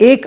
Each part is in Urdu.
$1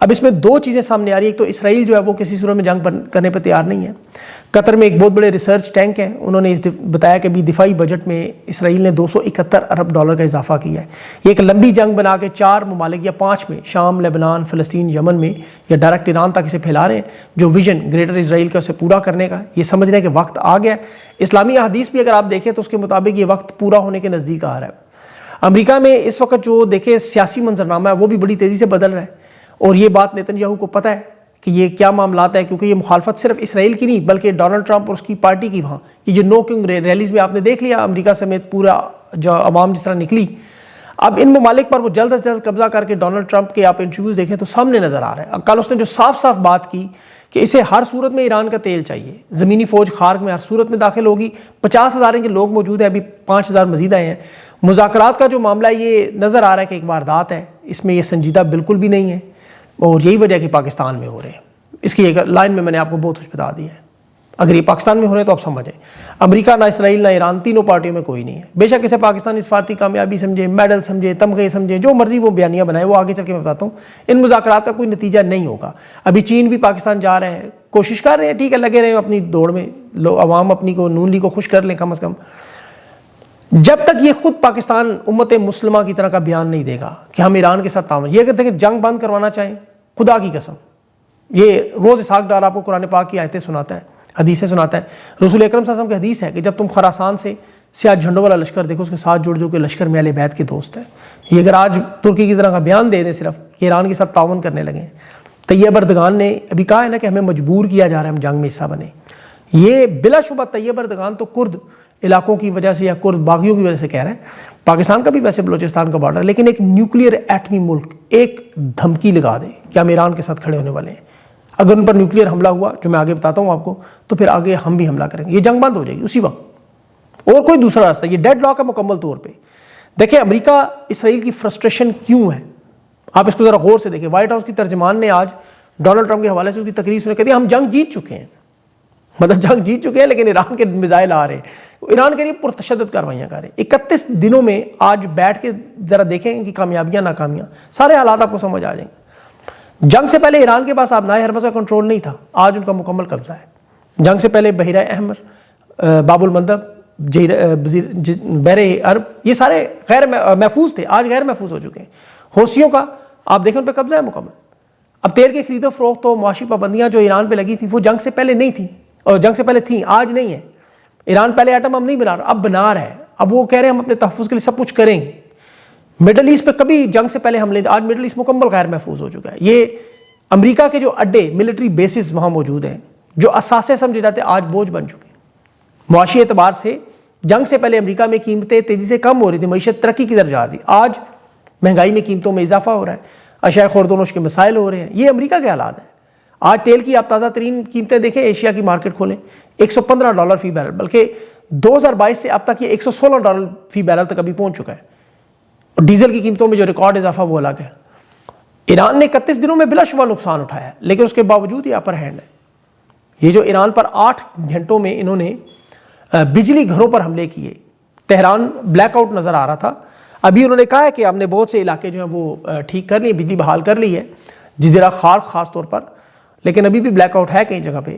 اب اس میں دو چیزیں سامنے آ رہی ہیں. ایک تو اسرائیل جو ہے وہ کسی صورت میں جنگ کرنے پہ تیار نہیں ہے. قطر میں ایک بہت بڑے ریسرچ ٹینک ہے, انہوں نے بتایا کہ ابھی دفاعی بجٹ میں اسرائیل نے $271 ارب کا اضافہ کیا ہے. یہ ایک لمبی جنگ بنا کے 4 ممالک یا 5 میں, شام, لیبنان, فلسطین, یمن میں, یا ڈائریکٹ ایران تک اسے پھیلا رہے ہیں, جو ویژن گریٹر اسرائیل کا اسے پورا کرنے کا. یہ سمجھنے کے وقت آ گیا. اسلامی احادیث بھی اگر آپ دیکھیں تو اس کے مطابق یہ وقت پورا ہونے کے نزدیک آ رہا ہے. امریکہ میں اس وقت جو دیکھیں سیاسی منظرنامہ ہے وہ بھی بڑی تیزی سے بدل رہا ہے, اور یہ بات نیتن یاہو کو پتہ ہے کہ یہ کیا معاملات ہے, کیونکہ یہ مخالفت صرف اسرائیل کی نہیں بلکہ ڈونلڈ ٹرمپ اور اس کی پارٹی کی. وہاں یہ جو نو کنگ ریلیز میں آپ نے دیکھ لیا امریکہ سمیت پورا جو عوام جس طرح نکلی. اب ان ممالک پر وہ جلد از جلد قبضہ کر کے ڈونلڈ ٹرمپ کے آپ انٹرویوز دیکھیں تو سامنے نظر آ رہا ہے. کل اس نے جو صاف صاف بات کی کہ اسے ہر صورت میں ایران کا تیل چاہیے, زمینی فوج خارق میں ہر صورت میں داخل ہوگی. 50,000 کے لوگ موجود ہیں, ابھی 5,000 مزید آئے ہیں. مذاکرات کا جو معاملہ ہے یہ نظر آ رہا ہے کہ ایک واردات ہے, اس میں یہ سنجیدہ بالکل بھی نہیں ہے, اور یہی وجہ کہ پاکستان میں ہو رہے ہیں. اس کی ایک لائن میں نے آپ کو بہت کچھ بتا دیا ہے. اگر یہ پاکستان میں ہو رہے ہیں تو آپ سمجھیں, امریکہ نہ اسرائیل نہ ایران تینوں پارٹیوں میں کوئی نہیں ہے. بے شک اسے پاکستانی سفارتی کامیابی سمجھے, میڈل سمجھے, تمغے سمجھے, جو مرضی وہ بیانیہ بنائے, وہ آگے چل کے میں بتاتا ہوں. ان مذاکرات کا کوئی نتیجہ نہیں ہوگا. ابھی چین بھی پاکستان جا رہے ہیں, کوشش کر رہے ہیں, ٹھیک ہے, لگے رہے ہیں اپنی دوڑ میں, عوام اپنی کو نون لیگ کو خوش کر لیں کم از کم. جب تک یہ خود پاکستان امت مسلمہ کی طرح کا بیان نہیں دے گا کہ ہم ایران کے ساتھ تعاون, یہ اگر دیکھیں جنگ بند کروانا چاہیں, خدا کی قسم, یہ روز اسحاق ڈار آپ کو قرآن پاک کی آیتیں سناتا ہے, حدیثیں سناتا ہے. رسول اکرم صلی اللہ علیہ وسلم کی حدیث ہے کہ جب تم خراسان سے سیاہ جھنڈوں والا لشکر دیکھو, اس کے ساتھ جڑ جو کہ لشکر میں اہل بیت کے دوست ہے. یہ اگر آج ترکی کی طرح کا بیان دے دیں صرف کہ ایران کے ساتھ تعاون کرنے لگے ہیں. طیب اردگان نے ابھی کہا ہے نا کہ ہمیں مجبور کیا جا رہا ہے ہم جنگ میں حصہ بنے. یہ بلا شبہ طیب اردگان تو کرد علاقوں کی وجہ سے یا کرد باغیوں کی وجہ سے کہہ رہے ہیں. پاکستان کا بھی ویسے بلوچستان کا بارڈر, لیکن ایک نیوکلیئر ایٹمی ملک ایک دھمکی لگا دے کہ ہم ایران کے ساتھ کھڑے ہونے والے ہیں. اگر ان پر نیوکلیئر حملہ ہوا, جو میں آگے بتاتا ہوں آپ کو, تو پھر آگے ہم بھی حملہ کریں گے. یہ جنگ بند ہو جائے گی اسی وقت, اور کوئی دوسرا راستہ. یہ ڈیڈ لاک ہے مکمل طور پہ. دیکھیں امریکہ اسرائیل کی فرسٹریشن کیوں ہے, آپ اس کو ذرا غور سے دیکھیں. وائٹ ہاؤس کی ترجمان نے آج ڈونلڈ ٹرمپ کے حوالے سے اس کی تقریر سنے کہہ دیا ہم جنگ جیت چکے ہیں. مطلب جنگ جیت چکے ہیں لیکن ایران کے میزائل آ رہے ہیں, ایران کے لیے پرتشدد کاروائیاں کر رہے ہیں. 31 دنوں میں آج بیٹھ کے ذرا دیکھیں ان کی کامیابیاں ناکامیاں, سارے حالات آپ کو سمجھ آ جائیں گے. جنگ سے پہلے ایران کے پاس آبنائے حرمز کا کنٹرول نہیں تھا, آج ان کا مکمل قبضہ ہے. جنگ سے پہلے بحیرہ احمر, باب المندب, بحر عرب, یہ سارے غیر محفوظ تھے, آج غیر محفوظ ہو چکے ہیں. حوثیوں کا آپ دیکھیں ان پہ قبضہ ہے مکمل. اب تیل کی خرید و فروخت و معاشی پابندیاں جو ایران پہ لگی تھیں وہ جنگ سے پہلے نہیں تھیں, اور جنگ سے پہلے تھیں, آج نہیں ہے. ایران پہلے ایٹم ہم نہیں بنا رہا, اب بنا رہا ہے. اب وہ کہہ رہے ہیں ہم اپنے تحفظ کے لیے سب کچھ کریں گے. مڈل ایسٹ پہ کبھی جنگ سے پہلے حملے, آج مڈل ایسٹ مکمل غیر محفوظ ہو چکا ہے. یہ امریکہ کے جو اڈے ملٹری بیسز وہاں موجود ہیں, جو اثاثے سمجھے جاتے ہیں, آج بوجھ بن چکے ہیں. معاشی اعتبار سے جنگ سے پہلے امریکہ میں قیمتیں تیزی سے کم ہو رہی تھی, معیشت ترقی کی طرف جا رہی تھی. آج مہنگائی میں قیمتوں میں اضافہ ہو رہا ہے, اشیاء خورد و نوش کے مسائل ہو رہے ہیں. یہ امریکہ کے حالات ہیں. آج تیل کی آپ تازہ ترین قیمتیں دیکھیں, ایشیا کی مارکیٹ کھولیں, $115 فی بیرل, بلکہ 2022 سے اب تک یہ $116 فی بیرل تک ابھی پہنچ چکا ہے. اور ڈیزل کی قیمتوں میں جو ریکارڈ اضافہ وہ الگ ہے. ایران نے 31 دنوں میں بلا شبہ نقصان اٹھایا ہے, لیکن اس کے باوجود یہ اپر ہینڈ ہے. یہ جو ایران پر 8 گھنٹوں میں انہوں نے بجلی گھروں پر حملے کیے, تہران بلیک آؤٹ نظر آ رہا تھا. ابھی انہوں نے کہا ہے کہ ہم نے بہت سے علاقے جو ہیں وہ ٹھیک کر لیے, بجلی بحال کر لی ہے, جزیرہ خارق خاص طور پر, لیکن ابھی بھی بلیک آؤٹ ہے کئی جگہ پہ.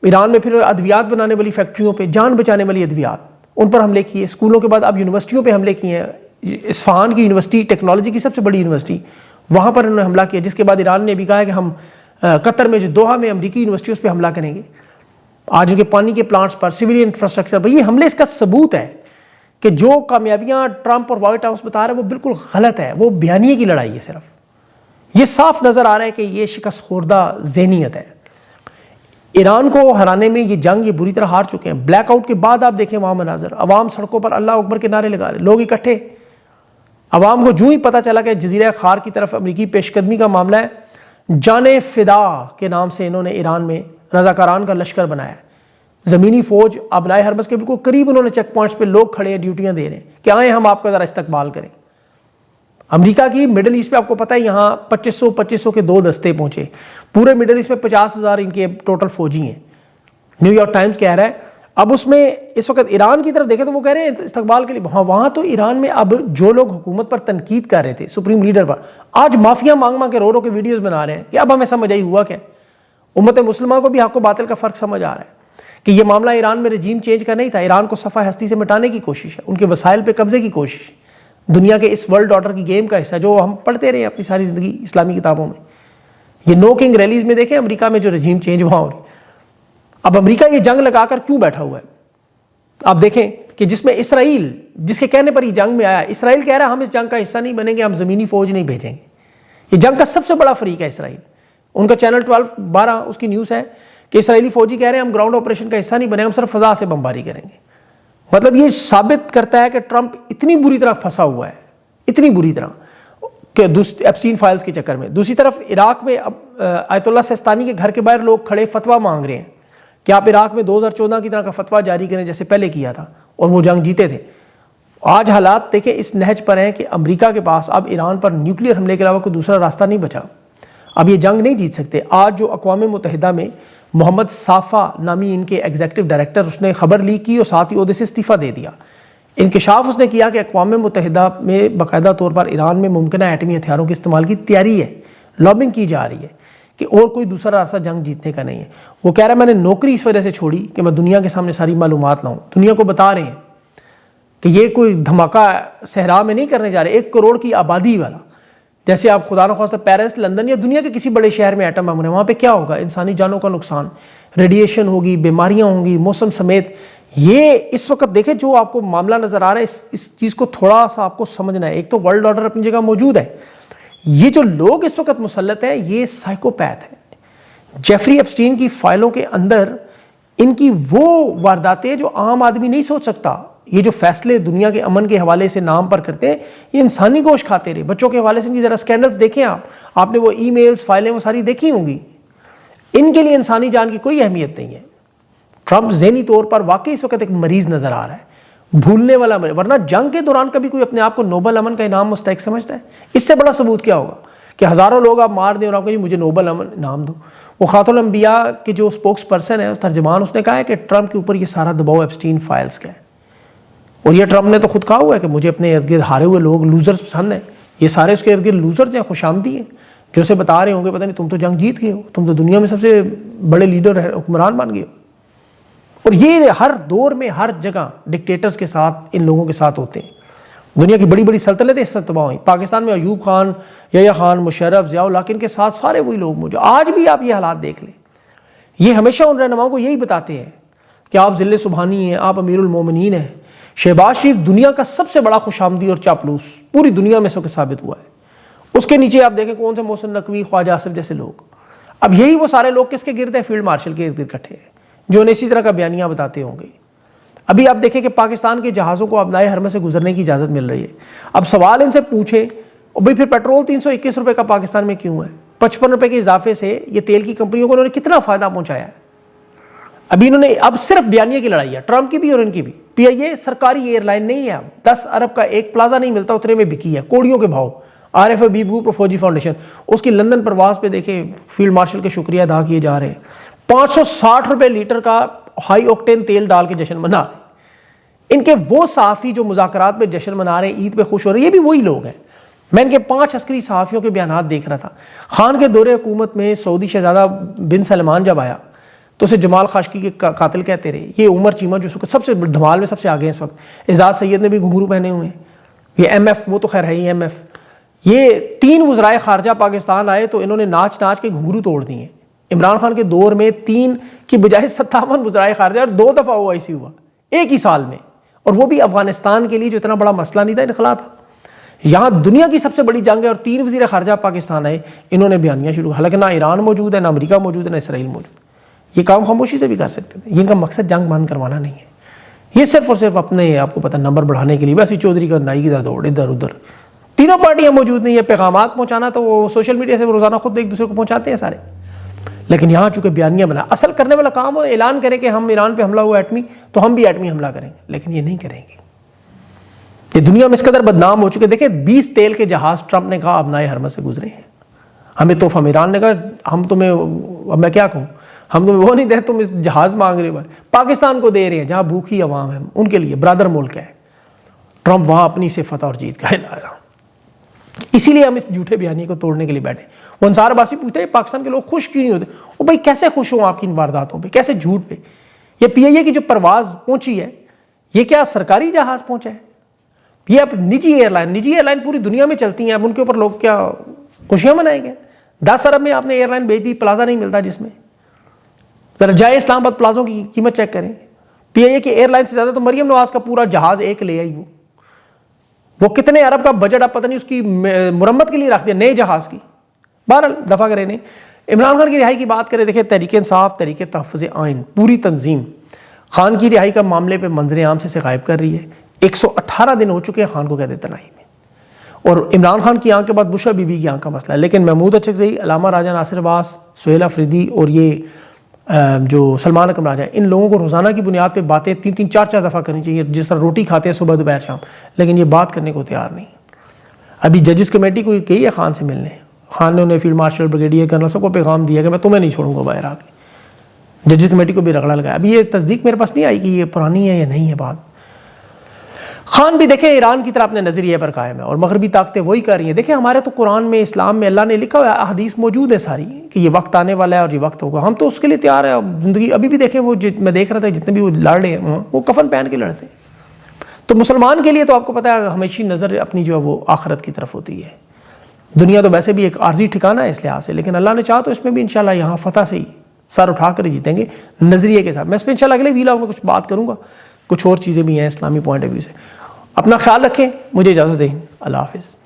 ایران میں پھر ادویات بنانے والی فیکٹریوں پہ, جان بچانے والی ادویات, ان پر حملے کیے. اسکولوں کے بعد اب یونیورسٹیوں پہ حملے کیے ہیں. اصفہان کی یونیورسٹی ٹیکنالوجی کی سب سے بڑی یونیورسٹی, وہاں پر انہوں نے حملہ کیا, جس کے بعد ایران نے بھی کہا ہے کہ ہم قطر میں جو دوحہ میں امریکی یونیورسٹی اس پہ حملہ کریں گے. آج ان کے پانی کے پلانٹس پر, سول انفراسٹرکچر پر, یہ حملے اس کا ثبوت ہے کہ جو کامیابیاں ٹرمپ اور وائٹ ہاؤس بتا رہے ہیں وہ بالکل غلط ہے. وہ بیانیے کی لڑائی ہے صرف. یہ صاف نظر آ رہا ہے کہ یہ شکست خوردہ ذہنیت ہے. ایران کو ہرانے میں یہ جنگ یہ بری طرح ہار چکے ہیں. بلیک آؤٹ کے بعد آپ دیکھیں وہاں مناظر, عوام سڑکوں پر اللہ اکبر کے نعرے لگا رہے, لوگ اکٹھے. عوام کو جو ہی پتہ چلا کہ جزیرہ خار کی طرف امریکی پیش قدمی کا معاملہ ہے, جانے فدا کے نام سے انہوں نے ایران میں رضاکاران کا لشکر بنایا ہے. زمینی فوج ابنائے حرمز کے بالکل قریب انہوں نے چیک پوائنٹس پہ لوگ کھڑے ہیں, ڈیوٹیاں دے رہے ہیں کہ آئیں ہم آپ کا ذرا استقبال کریں. امریکہ کی مڈل ایسٹ پہ آپ کو پتہ ہے یہاں 2500 کے 2 دستے پہنچے. پورے مڈل ایسٹ میں 50,000 ان کے ٹوٹل فوجی ہیں. نیو یارک ٹائمز کہہ رہا ہے اب اس میں اس وقت ایران کی طرف دیکھیں تو وہ کہہ رہے ہیں استقبال کے لیے وہاں تو ایران میں اب جو لوگ حکومت پر تنقید کر رہے تھے سپریم لیڈر پر، آج معافیاں مانگ مانگ کے رو کے ویڈیوز بنا رہے ہیں کہ اب ہمیں سمجھ آئی ہوا کیا. امت مسلمہ کو بھی حق و باطل کا فرق سمجھ آ رہا ہے کہ یہ معاملہ ایران میں رجیم چینج کا نہیں تھا، ایران کو صفحہ ہستی سے مٹانے کی کوشش ہے، ان کے وسائل پہ قبضے کی کوشش، دنیا کے اس ورلڈ آرڈر کی گیم کا حصہ جو ہم پڑھتے رہے ہیں اپنی ساری زندگی اسلامی کتابوں میں. یہ نو کنگ ریلیز میں دیکھیں امریکہ میں جو رجیم چینج وہاں ہو رہی. اب امریکہ یہ جنگ لگا کر کیوں بیٹھا ہوا ہے؟ آپ دیکھیں کہ جس میں اسرائیل، جس کے کہنے پر یہ جنگ میں آیا، اسرائیل کہہ رہا ہے ہم اس جنگ کا حصہ نہیں بنیں گے، ہم زمینی فوج نہیں بھیجیں گے. یہ جنگ کا سب سے بڑا فریق ہے اسرائیل. ان کا چینل 12 اس کی نیوز ہے کہ اسرائیلی فوجی کہہ رہے ہیں ہم گراؤنڈ آپریشن کا حصہ نہیں بنے، ہم صرف فضا سے بمباری کریں گے. مطلب یہ ثابت کرتا ہے کہ ٹرمپ اتنی بری طرح پھنسا ہوا ہے، اتنی بری طرح کہ ایپسٹین فائلز کے چکر میں. دوسری طرف عراق میں آیت اللہ سستانی کے گھر کے باہر لوگ کھڑے فتویٰ مانگ رہے ہیں کہ آپ عراق میں 2014 کی طرح کا فتویٰ جاری کریں جیسے پہلے کیا تھا اور وہ جنگ جیتے تھے. آج حالات دیکھیں اس نہج پر ہیں کہ امریکہ کے پاس اب ایران پر نیوکلیر حملے کے علاوہ کوئی دوسرا راستہ نہیں بچا. اب یہ جنگ نہیں جیت سکتے. آج جو اقوام متحدہ میں محمد صافا نامی ان کے ایگزیکٹو ڈائریکٹر، اس نے خبر لیک کی اور ساتھ ہی عہدے سے استعفیٰ دے دیا. انکشاف اس نے کیا کہ اقوام متحدہ میں باقاعدہ طور پر ایران میں ممکنہ ایٹمی ہتھیاروں کے استعمال کی تیاری ہے، لابنگ کی جا رہی ہے کہ اور کوئی دوسرا راستہ جنگ جیتنے کا نہیں ہے. وہ کہہ رہا ہے میں نے نوکری اس وجہ سے چھوڑی کہ میں دنیا کے سامنے ساری معلومات لاؤں. دنیا کو بتا رہے ہیں کہ یہ کوئی دھماکہ صحرا میں نہیں کرنے جا رہے، 1 کروڑ کی آبادی والا. جیسے آپ خدا نخواستہ پیرس، لندن یا دنیا کے کسی بڑے شہر میں ایٹم بم ہے، وہاں پہ کیا ہوگا؟ انسانی جانوں کا نقصان، ریڈیشن ہوگی، بیماریاں ہوں گی، موسم سمیت. یہ اس وقت دیکھیں جو آپ کو معاملہ نظر آ رہا ہے، اس چیز کو تھوڑا سا آپ کو سمجھنا ہے. ایک تو ورلڈ آرڈر اپنی جگہ موجود ہے، یہ جو لوگ اس وقت مسلط ہیں یہ سائیکوپیتھ ہیں. جیفری ایپسٹین کی فائلوں کے اندر ان کی وہ وارداتیں جو عام آدمی نہیں سوچ سکتا. یہ جو فیصلے دنیا کے امن کے حوالے سے نام پر کرتے ہیں یہ انسانی گوشت کھاتے رہے. بچوں کے حوالے سے ان کی ذرا سکینڈلز دیکھیں آپ نے وہ ای میلز فائلیں وہ ساری دیکھی ہوں گی. ان کے لیے انسانی جان کی کوئی اہمیت نہیں ہے. ٹرمپ ذہنی طور پر واقعی اس وقت ایک مریض نظر آ رہا ہے، بھولنے والا مریض. ورنہ جنگ کے دوران کبھی کوئی اپنے آپ کو نوبل امن کا انعام مستحق سمجھتا ہے؟ اس سے بڑا ثبوت کیا ہوگا کہ ہزاروں لوگ آپ مار دیں اور آپ کو مجھے نوبل امن انعام دو. وہ خاتون الانبیاء کے جو سپوکس پرسن ہے، اس ترجمان، اس نے کہا ہے کہ ٹرمپ کے اوپر یہ سارا دباؤ ایپسٹین فائلز کا ہے. اور یہ ٹرمپ نے تو خود کہا ہوا ہے کہ مجھے اپنے ارد گرد ہارے ہوئے لوگ، لوزرز پسند ہیں. یہ سارے اس کے ارد گرد لوزرز ہیں، خوش آمدی ہیں، جو اسے بتا رہے ہوں گے پتہ نہیں تم تو جنگ جیت گئے ہو، تم تو دنیا میں سب سے بڑے لیڈر حکمران بن گئے ہو. اور یہ ہر دور میں ہر جگہ ڈکٹیٹرز کے ساتھ ان لوگوں کے ساتھ ہوتے ہیں. دنیا کی بڑی بڑی سلطنتیں اس سے تباہ ہوئیں. پاکستان میں ایوب خان، یحییٰ خان، مشرف، ضیاء الحق، ان کے ساتھ سارے وہی لوگ موجود. آج بھی آپ یہ حالات دیکھ لیں. یہ ہمیشہ ان رہنماؤں کو یہی بتاتے ہیں کہ آپ ذل سبحانی ہیں، آپ امیر المومنین ہیں. شہباز شریف دنیا کا سب سے بڑا خوش آمدی اور چاپلوس پوری دنیا میں اس وقت ثابت ہوا ہے. اس کے نیچے آپ دیکھیں کون سے محسن نقوی، خواجہ آصف جیسے لوگ. اب یہی وہ سارے لوگ کس کے گرد ہیں؟ فیلڈ مارشل کے ارد گرد اکٹھے ہیں جو انہیں اسی طرح کا بیانیہ بتاتے ہوں گے. ابھی آپ دیکھیں کہ پاکستان کے جہازوں کو ابنائے حرمہ سے گزرنے کی اجازت مل رہی ہے. اب سوال ان سے پوچھیں اور بھئی پھر پیٹرول 321 روپے کا پاکستان میں کیوں ہے؟ 55 روپے کے اضافے سے یہ تیل کی کمپنیوں کو انہوں نے کتنا فائدہ پہنچایا ہے؟ ابھی انہوں نے اب صرف بیانیے کی لڑائی ہے، ٹرمپ کی بھی اور ان کی بھی. پی آئی اے سرکاری ایئر لائن نہیں ہے. 10 ارب کا ایک پلازا نہیں ملتا اتنے میں بکی ہے، کوڑیوں کے بھاؤ. آر ایف بی گروپ اور فوجی فاؤنڈیشن اس کی لندن پرواز پہ دیکھیں فیلڈ مارشل کے شکریہ ادا کیے جا رہے ہیں. 560 روپے لیٹر کا ہائی اوکٹین تیل ڈال کے جشن منا رہے ہیں. ان کے وہ صحافی جو مذاکرات میں جشن منا رہے ہیں، عید پہ خوش ہو رہے ہیں، یہ بھی وہی لوگ ہیں. میں ان کے 5 عسکری صحافیوں کے بیانات دیکھ رہا تھا. خان کے دور حکومت میں سعودی شہزادہ بن سلمان جب آیا تو اسے جمال خاشقی کے قاتل کہتے رہے. یہ عمر چیمہ جو سب سے دھمال میں سب سے آگے ہیں اس وقت، اعزاز سید نے بھی گھنگرو پہنے ہوئے ہیں. یہ ایم ایف، وہ تو خیر ہے ہی ایم ایف. یہ 3 وزرائے خارجہ پاکستان آئے تو انہوں نے ناچ ناچ کے گھنگرو توڑ دیے. عمران خان کے دور میں 3 کی بجائے 57 وزرائے خارجہ اور 2 دفعہ OIC ہوا ایک ہی سال میں. اور وہ بھی افغانستان کے لیے جو اتنا بڑا مسئلہ نہیں تھا، انخلا تھا. یہاں دنیا کی سب سے بڑی جنگ ہے اور 3 وزیر خارجہ پاکستان آئے، انہوں نے بیانیہ شروع. حالانکہ نہ ایران موجود ہے، نہ امریکہ موجود ہے، نہ اسرائیل موجود. یہ کام خاموشی سے بھی کر سکتے تھے. ان کا مقصد جنگ بند کروانا نہیں ہے. یہ صرف اور صرف اپنے آپ کو پتہ نمبر بڑھانے کے لیے ویسے چودھری کا نائی کی طرح دوڑ ادھر ادھر. تینوں پارٹیاں موجود نہیں ہیں. پیغامات پہنچانا تو وہ سوشل میڈیا سے روزانہ خود ایک دوسرے کو پہنچاتے ہیں سارے. لیکن یہاں چونکہ بیانیہ بنا، اصل کرنے والا کام وہ اعلان کرے کہ ہم ایران پہ حملہ ہوا ایٹمی تو ہم بھی ایٹمی حملہ کریں گے. لیکن یہ نہیں کریں گے. یہ دنیا میں اس قدر بدنام ہو چکے. دیکھیں 20 تیل کے جہاز ٹرمپ نے کہا ابنائے حرمہ سے گزرے ہیں. ہمیں تحفہ، ایران نے کہا ہم تمہیں، اب میں کیا کہوں، ہم تمہیں وہ نہیں دے, تم اس جہاز مانگ رہے ہو. پاکستان کو دے رہے ہیں جہاں بھوکی عوام ہے, ان کے لیے برادر ملک ہے. ٹرمپ وہاں اپنی سے فتح اور جیت کا اعلان. اسی لیے ہم اس جھوٹے بیانی کو توڑنے کے لیے بیٹھے. وہ انصار عباسی پوچھتے ہیں پاکستان کے لوگ خوش کیوں نہیں ہوتے؟ وہ بھائی کیسے خوش ہوں آپ کی ان وارداتوں پہ, کیسے جھوٹ پہ؟ یہ پی آئی اے کی جو پرواز پہنچی ہے, یہ کیا سرکاری جہاز پہنچا ہے؟ یہ اب نجی ایئر لائن پوری دنیا میں چلتی ہیں, اب ان کے اوپر لوگ کیا خوشیاں منائیں گے؟ 10 ارب میں آپ نے ایئر لائن بھیج دی, پلازا نہیں ملتا جس میں. ذرا جائے اسلام آباد پلازوں کی قیمت چیک کریں. پی آئی اے کی ایئر لائن سے زیادہ تو مریم نواز کا پورا جہاز ایک لے آئی. وہ کتنے ارب کا بجٹ اب پتہ نہیں اس کی مرمت کے لیے رکھ دیا نئے جہاز کی. بہرحال دفعہ کریں نہیں. عمران خان کی رہائی کی بات کریں, دیکھیں تحریک انصاف, تحریک تحفظ آئین, پوری تنظیم خان کی رہائی کا معاملے پہ منظر عام سے غائب کر رہی ہے. 118 دن ہو چکے ہیں خان کو قید تنہائی میں, اور عمران خان کی آنکھ کے بعد بشرا بی بی کی آنکھ کا مسئلہ ہے. لیکن محمود اچکزئی, علامہ راجہ ناصر عباس, سہیل افریدی اور یہ جو سلمان اکرم راجہ, ان لوگوں کو روزانہ کی بنیاد پہ باتیں 3-3 4-4 دفعہ کرنی چاہیے, جس طرح روٹی کھاتے ہیں صبح دوپہر شام. لیکن یہ بات کرنے کو تیار نہیں. ابھی ججز کمیٹی کو کہی ہے خان سے ملنے, خان نے انہیں فیلڈ مارشل, بریگیڈیئر کرنل سب کو پیغام دیا کہ میں تمہیں نہیں چھوڑوں گا باہر آ کے. ججز کمیٹی کو بھی رگڑا لگایا. ابھی یہ تصدیق میرے پاس نہیں آئی کہ یہ پرانی ہے یا نہیں ہے بات. خان بھی دیکھیں ایران کی طرح اپنے نظریے پر قائم ہے, اور مغربی طاقتیں وہی کر رہی ہیں. دیکھیں ہمارے تو قرآن میں, اسلام میں اللہ نے لکھا ہوا ہے, احادیث موجود ہے ساری, کہ یہ وقت آنے والا ہے اور یہ وقت ہوگا. ہم تو اس کے لیے تیار ہیں. زندگی ابھی بھی دیکھیں, وہ میں دیکھ رہا تھا جتنے بھی وہ لڑ رہے ہیں وہ کفن پہن کے لڑتے ہیں. تو مسلمان کے لیے تو آپ کو پتہ ہے ہمیشہ نظر اپنی جو ہے وہ آخرت کی طرف ہوتی ہے. دنیا تو ویسے بھی ایک عارضی ٹھکانہ ہے اس لحاظ سے, لیکن اللہ نے چاہا تو اس میں بھی انشاءاللہ یہاں فتح سے ہی سر اٹھا کر جیتیں گے نظریے کے ساتھ. میں اس پہ انشاءاللہ اگلے ویلاگ میں کچھ بات کروں گا, کچھ اور چیزیں بھی ہیں اسلامی پوائنٹ آف ویو سے. اپنا خیال رکھیں, مجھے اجازت دیں, اللہ حافظ.